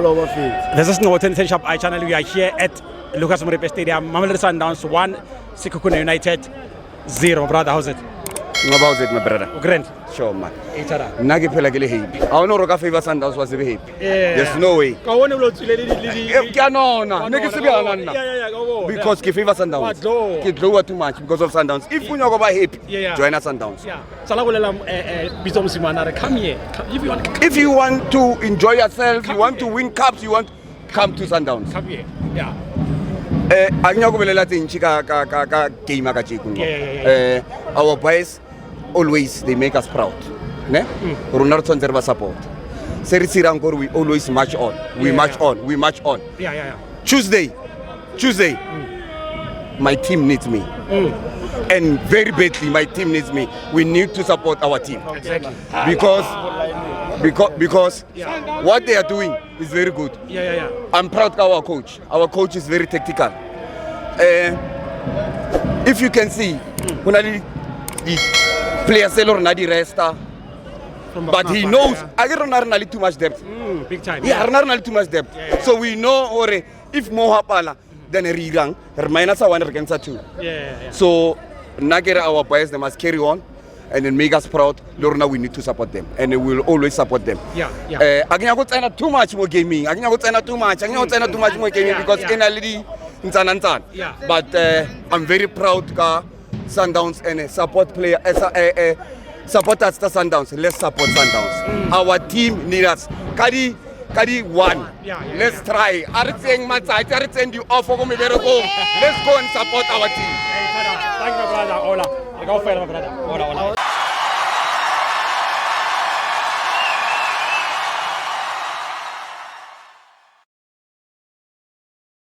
This is Northern Shop I channel. We are here at Lucas Moripe Stadium. Mamelodi Sundowns 1, Sekhukhune United 0. Brother, how's it? How's it, my brother? Grand. Sure, man. Nagi pela gele happy. I don't know roka favor Sundowns was happy. There's no way. Because ke favor Sundowns. Ke lower too much because of Sundowns. If you go by happy, join us Sundowns. Come here. If you want to enjoy yourself, you want to win cups, you want come to Sundowns. Come here. Yeah. Our boys always they make us proud. Ne? Ronaldo Nzerba support. Serisi Rangor we always march on. We march on. Yeah. Tuesday. My team needs me. And very badly my team needs me. We need to support our team. Exactly. Because what they are doing is very good. Yeah. I'm proud of our coach. Our coach is very tactical. If you can see, the players already resta, but he knows I don't have too much depth. Big time. Yeah, I don't have too much depth. So we know if more hapala then a rigang, minus one against two. Yeah. So Nagera, our boys, they must carry on and then make us proud. Lorna, we need to support them, and we will always support them. Yeah. I can go too much more gaming. I can go too much more gaming because NLD Yeah. But I'm very proud of Sundowns and support player. Support us to Sundowns. Let's support Sundowns. Our team needs us. Kadi one. Let's try. Let's go and support our team. Thank you, brother. Hola.